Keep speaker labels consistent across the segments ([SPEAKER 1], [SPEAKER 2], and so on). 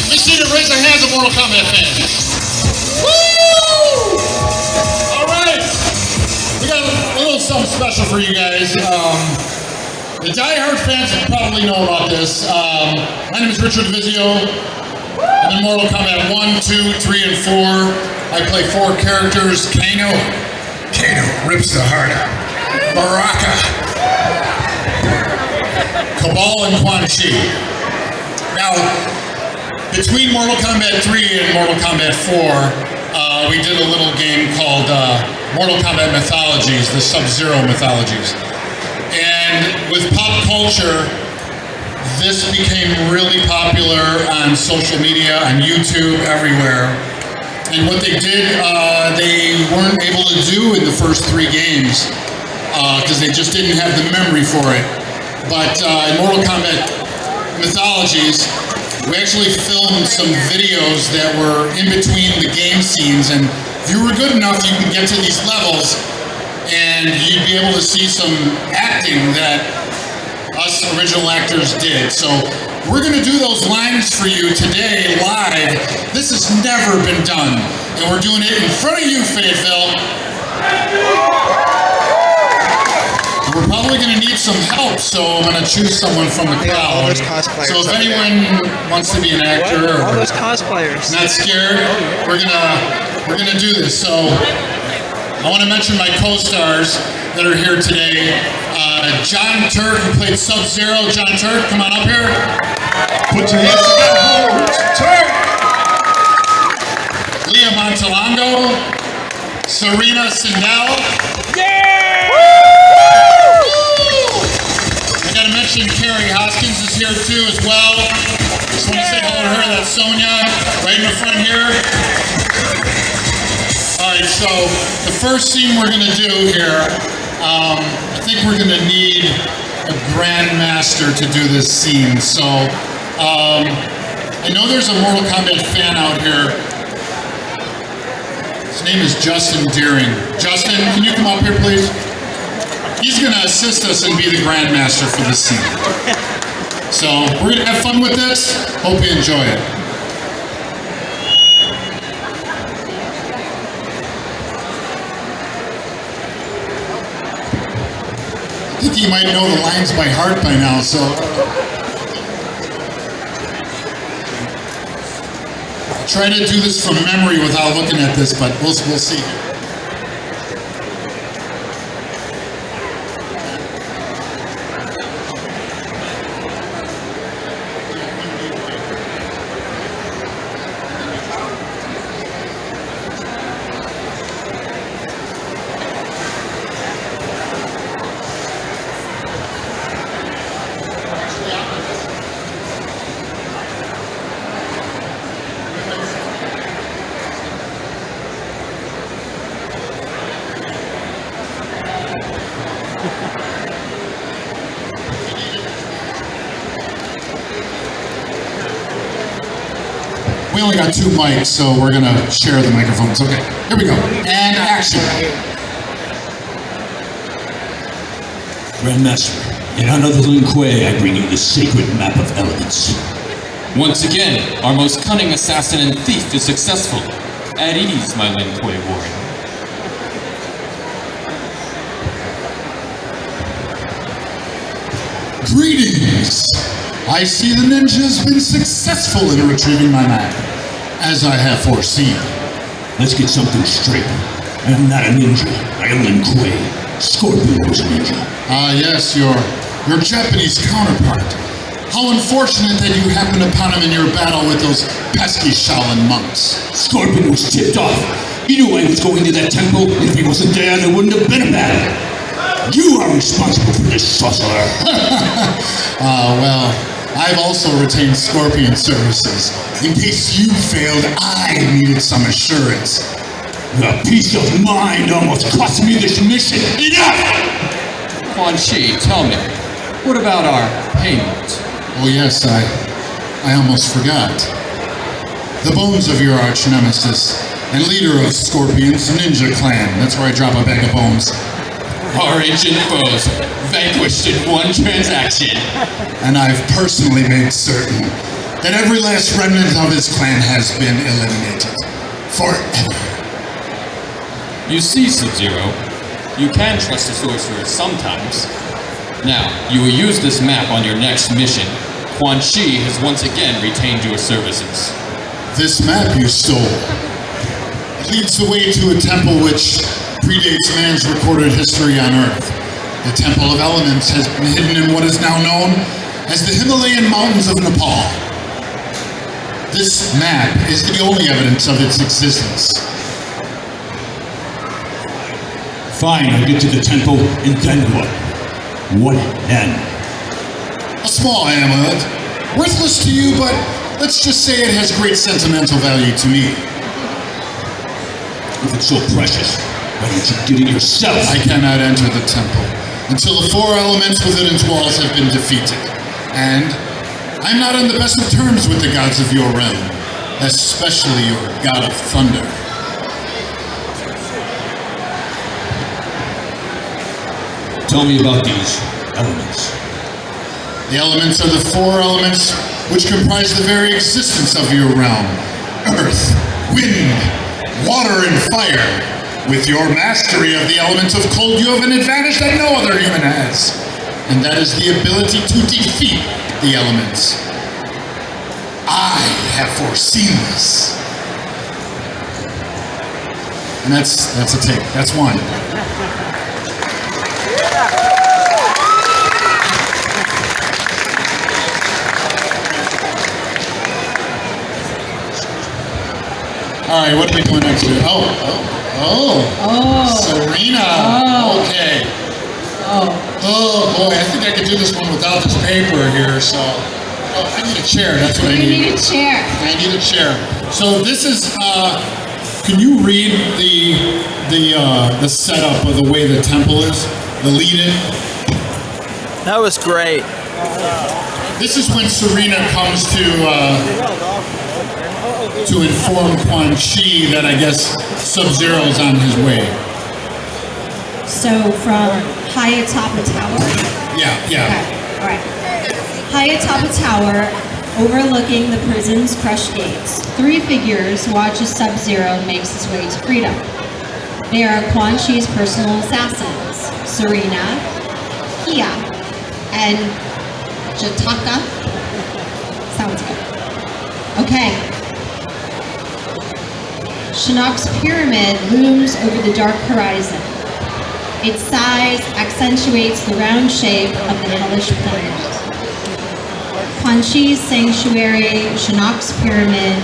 [SPEAKER 1] Let me see the raise of hands of Mortal Kombat fans. Woo! All right. We got a little something special for you guys. The die-hard fans probably know about this. My name is Richard DiVizio. I'm in Mortal Kombat 1, 2, 3, and 4. I play 4 characters. Kano rips the heart out. Baraka. Cabal and Quan Chi. Now, between Mortal Kombat 3 and Mortal Kombat 4, we did a little game called Mortal Kombat Mythologies, the Sub-Zero Mythologies. And with pop culture, this became really popular on social media, on YouTube, everywhere. And what they did, they weren't able to do in the first 3 games because they just didn't have the memory for it. But in Mortal Kombat Mythologies, we actually filmed some videos that were in between the game scenes, and if you were good enough, you could get to these levels and you'd be able to see some acting that us original actors did. So we're gonna do those lines for you today live. This has never been done, and we're doing it in front of you, Fayetteville. We're probably gonna need some help, so I'm gonna choose someone from the crowd. So if anyone wants to be an actor
[SPEAKER 2] all
[SPEAKER 1] or
[SPEAKER 2] those cosplayers,
[SPEAKER 1] not scared, we're gonna do this. So I want to mention my co-stars that are here today. John Turk, who played Sub-Zero. John Turk, come on up here. Put your hands together. Turk. Leah Montalongo. Serena Sindel.
[SPEAKER 2] yeah!
[SPEAKER 1] I got to mention Carrie Hoskins is here too as well. Just want to say hello to her. That's Sonia, right in the front here. Alright, so the first scene we're going to do here, I think we're going to need a Grandmaster to do this scene. So, I know there's a Mortal Kombat fan out here. His name is Justin Deering. Justin, can you come up here, please? He's going to assist us and be the Grandmaster for this scene. So, we're going to have fun with this. Hope you enjoy it. I think you might know the lines by heart by now, so I'll try to do this from memory without looking at this, but we'll see. We only got 2 mics, so we're gonna share the microphones. Okay, here we go. And action.
[SPEAKER 3] Grandmaster, in honor of the Lin Kuei, I bring you the sacred map of elements.
[SPEAKER 4] Once again, our most cunning assassin and thief is successful. At ease, my Lin Kuei warrior.
[SPEAKER 1] Greetings! I see the ninja's been successful in retrieving my map, as I have foreseen.
[SPEAKER 3] Let's get something straight. I am not a ninja. I am Lin Kuei. Scorpion was a ninja.
[SPEAKER 1] Ah, yes, your Japanese counterpart. How unfortunate that you happened upon him in your battle with those pesky Shaolin monks.
[SPEAKER 3] Scorpion was tipped off. He knew I was going to that temple. If he wasn't there, there wouldn't have been a battle. You are responsible for this, sorcerer.
[SPEAKER 1] Well, I've also retained Scorpion services. In case you failed, I needed some assurance.
[SPEAKER 3] The peace of mind almost cost me this mission. Enough!
[SPEAKER 4] Quan Chi, tell me, what about our payment?
[SPEAKER 1] Oh yes, I almost forgot. The bones of your arch nemesis and leader of Scorpion's ninja clan. That's where I drop a bag of bones.
[SPEAKER 4] Our ancient foes, vanquished in one transaction.
[SPEAKER 1] And I've personally made certain that every last remnant of his clan has been eliminated. Forever.
[SPEAKER 4] You see, Sub-Zero, you can trust a sorcerer sometimes. Now, you will use this map on your next mission. Quan Chi has once again retained your services.
[SPEAKER 1] This map you stole. It leads the way to a temple which predates man's recorded history on Earth. The Temple of Elements has been hidden in what is now known as the Himalayan mountains of Nepal. This map is the only evidence of its existence.
[SPEAKER 3] Fine, I'll get to the temple, and then what? What then?
[SPEAKER 1] A small amulet. Worthless to you, but let's just say it has great sentimental value to me.
[SPEAKER 3] If it's so precious, why don't you get it yourself?
[SPEAKER 1] I cannot enter the temple until the 4 elements within its walls have been defeated. And I'm not on the best of terms with the gods of your realm, especially your god of thunder.
[SPEAKER 3] Tell me about these elements.
[SPEAKER 1] The elements are the 4 elements which comprise the very existence of your realm. Earth, wind, water, and fire. With your mastery of the elements of cold, you have an advantage that no other human has. And that is the ability to defeat the elements. I have foreseen this. And that's a take. That's one. All right, what are we doing next year? Oh, Serena.
[SPEAKER 2] Oh.
[SPEAKER 1] Okay.
[SPEAKER 2] Oh.
[SPEAKER 1] Oh boy, I think I could do this one without this paper here. So, I need a chair. That's what I
[SPEAKER 5] You
[SPEAKER 1] need.
[SPEAKER 5] need a chair.
[SPEAKER 1] I need a chair. So this is. Can you read the setup of the way the temple is? The lead-in.
[SPEAKER 2] That was great.
[SPEAKER 1] This is when Serena comes to inform Quan Chi that I guess Sub-Zero's on his way.
[SPEAKER 5] So from high atop a tower.
[SPEAKER 1] Yeah.
[SPEAKER 5] Okay. All right. High atop a tower, overlooking the prison's crushed gates, 3 figures watch as Sub-Zero makes his way to freedom. They are Quan Chi's personal assassins, Serena, Kia, and Jataka. Sounds good. Okay. Shinnok's pyramid looms over the dark horizon. Its size accentuates the round shape of the hellish planet. Quan Chi's sanctuary, Shinnok's pyramid.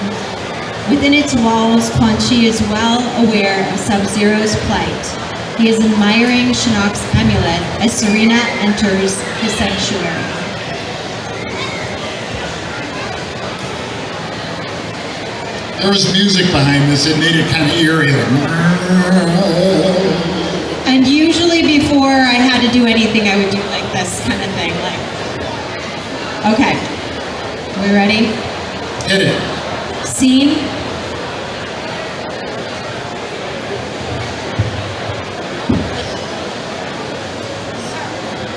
[SPEAKER 5] Within its walls, Quan Chi is well aware of Sub-Zero's plight. He is admiring Shinnok's amulet as Serena enters his sanctuary.
[SPEAKER 1] There was music behind this. It made it kind of eerie.
[SPEAKER 5] And usually before I had to do anything, I would do like this kind of thing. Okay. Are we ready?
[SPEAKER 1] Hit it.
[SPEAKER 5] Scene.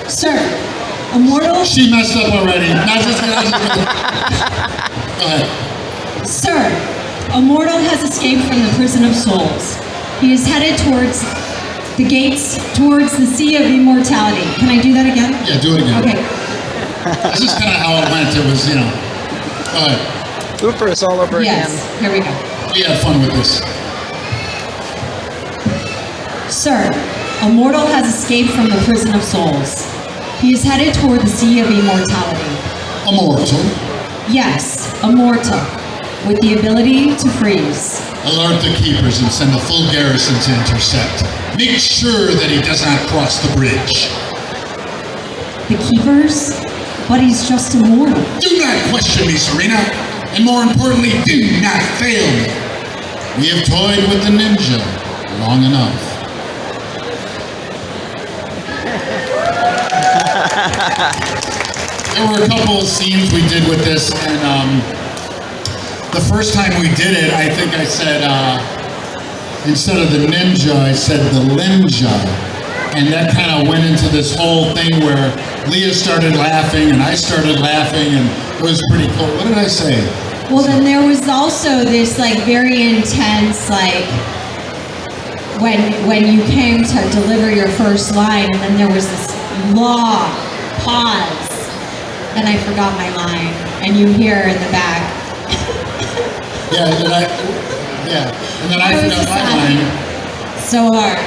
[SPEAKER 5] Sir, a mortal.
[SPEAKER 1] She messed up already. Not just Go ahead.
[SPEAKER 5] Sir, a mortal has escaped from the prison of souls. He is headed towards the gates, towards the sea of immortality. Can I do that again?
[SPEAKER 1] Yeah, do it again.
[SPEAKER 5] Okay.
[SPEAKER 1] This is kind of how it went. It was, Go ahead.
[SPEAKER 2] Bloopers all over
[SPEAKER 5] Yes,
[SPEAKER 2] again.
[SPEAKER 5] here we go.
[SPEAKER 1] We had fun with this.
[SPEAKER 5] Sir, a mortal has escaped from the prison of souls. He is headed toward the sea of immortality.
[SPEAKER 1] Immortal.
[SPEAKER 5] Yes, a mortal, with the ability to freeze.
[SPEAKER 1] Alert the keepers and send a full garrison to intercept. Make sure that he does not cross the bridge.
[SPEAKER 5] The keepers? But he's just a mortal.
[SPEAKER 1] Do not question me, Serena. And more importantly, do not fail me. We have toyed with the ninja long enough. There were a couple of scenes we did with this, and the first time we did it, I think I said, instead of the ninja, I said the linja. And that kind of went into this whole thing where Leah started laughing and I started laughing, and it was pretty cool. What did I say?
[SPEAKER 5] Well, then there was also this like very intense like when you came to deliver your first line, and then there was this long pause, and I forgot my line, and you hear in the back.
[SPEAKER 1] Yeah, and then I forgot my line.
[SPEAKER 5] So hard.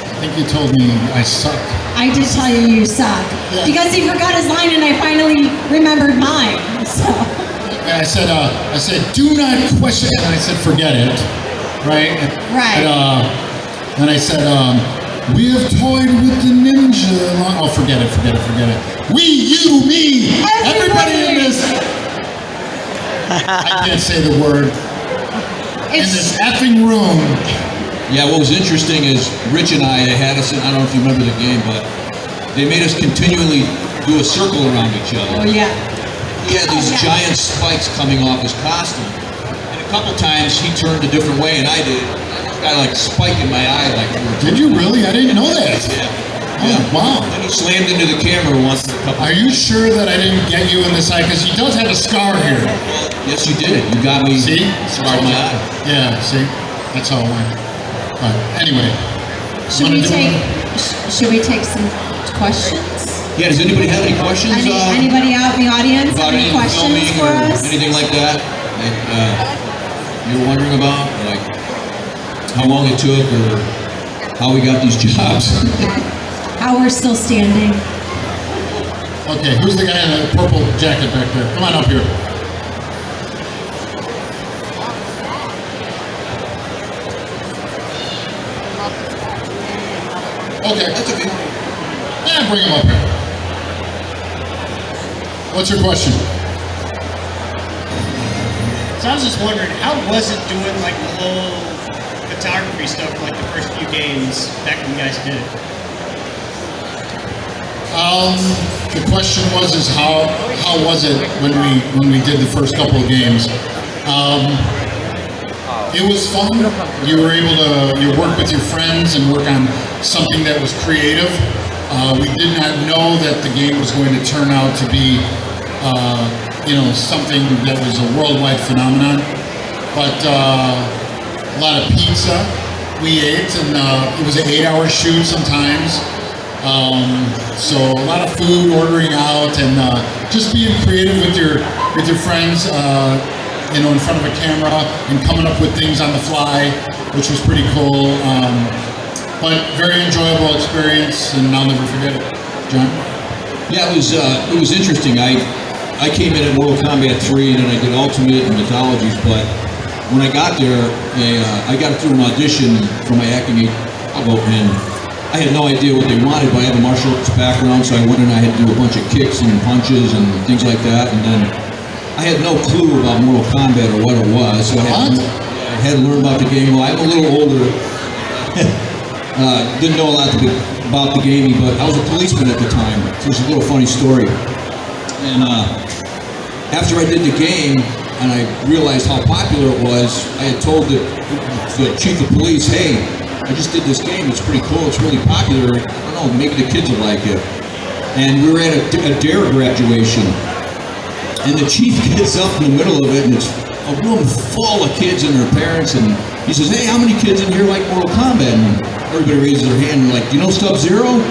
[SPEAKER 1] I think you told me I sucked.
[SPEAKER 5] I did tell you you suck.
[SPEAKER 1] Yeah.
[SPEAKER 5] Because he forgot his line and I finally remembered mine. So
[SPEAKER 1] And I said, do not question, and I said, forget it, right?
[SPEAKER 5] Right.
[SPEAKER 1] And I said, we have toyed with the ninja. Oh, forget it. We, you, me, everybody in this. I can't say the word. In this effing room.
[SPEAKER 3] Yeah, what was interesting is Rich and they had us in, I don't know if you remember the game, but they made us continually do a circle around each other.
[SPEAKER 5] Oh yeah.
[SPEAKER 3] He had these giant spikes coming off his costume. And a couple times he turned a different way and I did. Got like a spike in my eye like
[SPEAKER 1] Did you really? I didn't know that.
[SPEAKER 3] Yeah.
[SPEAKER 1] Oh, wow.
[SPEAKER 3] And he slammed into the camera once.
[SPEAKER 1] Are you sure that I didn't get you in this eye? Because he does have a scar here.
[SPEAKER 3] Yes, you did. You got me.
[SPEAKER 1] See?
[SPEAKER 3] Scarred my eye.
[SPEAKER 1] Yeah, see? That's how it went. Anyway.
[SPEAKER 5] Should we take some questions?
[SPEAKER 3] Yeah, does anybody have any questions?
[SPEAKER 5] Anybody out in the audience have
[SPEAKER 3] About
[SPEAKER 5] any
[SPEAKER 3] any
[SPEAKER 5] questions
[SPEAKER 3] filming
[SPEAKER 5] for
[SPEAKER 3] or
[SPEAKER 5] us?
[SPEAKER 3] anything like that? Like, you were wondering about? Like, how long it took or how we got these jobs?
[SPEAKER 5] How we're still standing.
[SPEAKER 1] Okay, who's the guy in the purple jacket back there? Come on up here. Okay.
[SPEAKER 3] That's okay.
[SPEAKER 1] Yeah, bring him up here. What's your question?
[SPEAKER 6] So I was just wondering, how was it doing like the whole photography stuff for like the first few games back when you guys did it?
[SPEAKER 1] The question is how was it when we did the first couple of games? It was fun. You were able to work with your friends and work on something that was creative. We did not know that the game was going to turn out to be, something that was a worldwide phenomenon. But a lot of pizza we ate, and it was an 8-hour shoot sometimes. So a lot of food, ordering out, and just being creative with your friends. In front of a camera and coming up with things on the fly, which was pretty cool. But very enjoyable experience, and I'll never forget it. John?
[SPEAKER 3] Yeah, it was interesting. I came in at Mortal Kombat 3 and then I did Ultimate and Mythologies, but when I got there, I got through an audition for my acting album, and I had no idea what they wanted, but I have a martial arts background, so I went in and I had to do a bunch of kicks and punches and things like that, and then I had no clue about Mortal Kombat or what it was, so I had to learn about the game. Well, I'm a little older, didn't know a lot about the gaming, but I was a policeman at the time, so it's a little funny story. And after I did the game, and I realized how popular it was, I had told the chief of police, hey, I just did this game, it's pretty cool, it's really popular, I don't know, maybe the kids will like it. And we were at a DARE graduation, and the chief gets up in the middle of it, and it's a room full of kids and their parents, and he says, hey, how many kids in here like Mortal Kombat? And everybody raises their hand, and like, do you know Sub-Zero?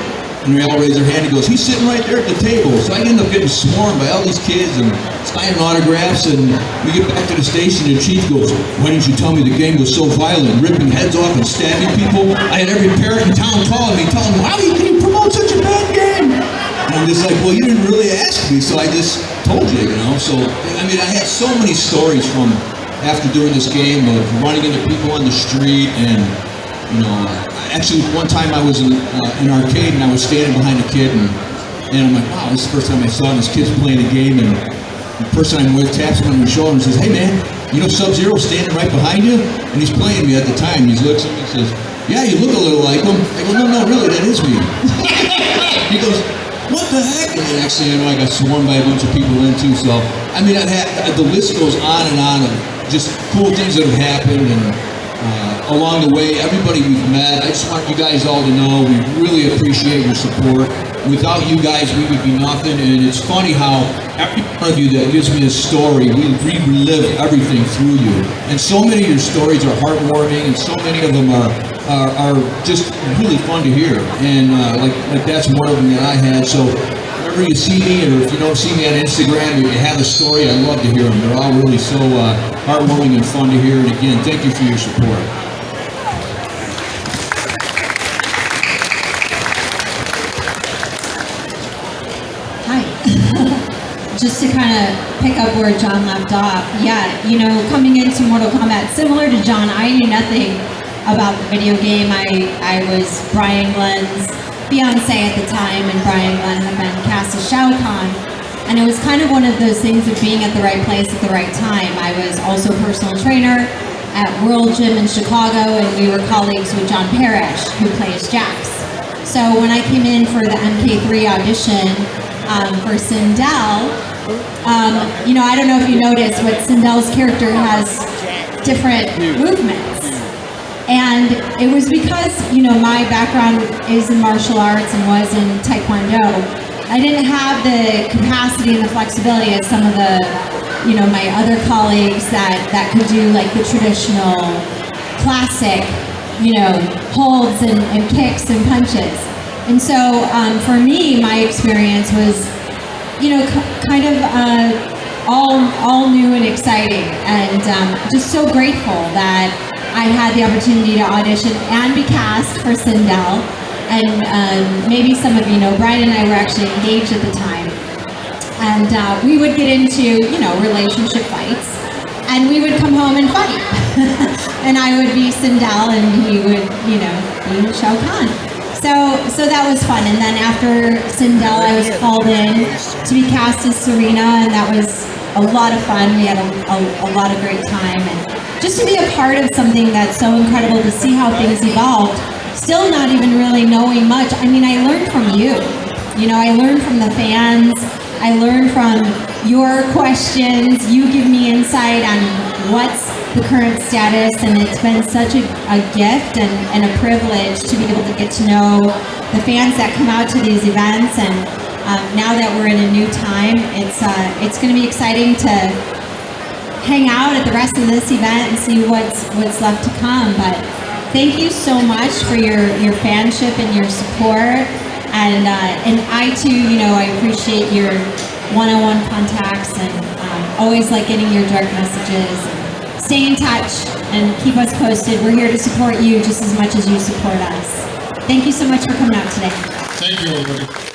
[SPEAKER 3] And they all raise their hand, he goes, he's sitting right there at the table. So I end up getting swarmed by all these kids and signing autographs, and we get back to the station, and the chief goes, why didn't you tell me the game was so violent, ripping heads off and stabbing people? I had every parent in town calling me, telling me, how can you promote such a bad game? And I'm just like, well, you didn't really ask me, so I just told you, So, I mean, I had so many stories from after doing this game of running into people on the street, and, actually one time I was in an arcade and I was standing behind a kid, and I'm like, wow, this is the first time I saw this kid's playing a game, and the person I'm with taps him on the shoulder and says, hey man, you know Sub-Zero standing right behind you? And he's playing me at the time. He looks at me and says, yeah, you look a little like him. I go, no, really, that is me. He goes, what the heck? And the next thing I know, I got swarmed by a bunch of people then too. So, I mean, the list goes on and on of just cool things that have happened, and along the way, everybody we've met. I just want you guys all to know we really appreciate your support. Without you guys, we would be nothing. And it's funny how every one of you that gives me a story, we relive everything through you. And so many of your stories are heartwarming, and so many of them are just really fun to hear. And like that's one of them that I had. So whenever you see me, or if you don't see me on Instagram, if you have a story, I love to hear them. They're all really so heartwarming and fun to hear. And again, thank you for your support.
[SPEAKER 5] Just to kind of pick up where John left off, yeah, you know, coming into Mortal Kombat, similar to John, I knew nothing about the video game. I was Brian Glenn's fiance at the time, and Brian Glenn had been cast as Shao Kahn. And it was kind of one of those things of being at the right place at the right time. I was also a personal trainer at World Gym in Chicago, and we were colleagues with John Parrish, who plays Jax. So when I came in for the MK3 audition, for Sindel, you know, I don't know if you noticed, but Sindel's character has different movements. And it was because, you know, my background is in martial arts and was in Taekwondo. I didn't have the capacity and the flexibility as some of the, you know, my other colleagues that could do like the traditional classic, you know, holds and kicks and punches. And so for me, my experience was, you know, kind of all new and exciting, and just so grateful that I had the opportunity to audition and be cast for Sindel. And maybe some of you know, Brian and I were actually engaged at the time, and we would get into, you know, relationship fights, and we would come home and fight. And I would be Sindel, and he would, you know, be Shao Kahn. So that was fun. And then after Sindel, I was called in to be cast as Serena, and that was a lot of fun. We had a lot of great time, and just to be a part of something that's so incredible, to see how things evolved, still not even really knowing much. I mean, I learned from you. You know, I learned from the fans. I learned from your questions. You give me insight on what's the current status, and it's been such a gift and a privilege to be able to get to know the fans that come out to these events. And now that we're in a new time, it's going to be exciting to hang out at the rest of this event and see what's left to come. But thank you so much for your fanship and your support. And I too, you know, I appreciate your one-on-one contacts, and always like getting your direct messages. Stay in touch and keep us posted. We're here to support you just as much as you support us. Thank you so much for coming out today.
[SPEAKER 1] Thank you, everybody.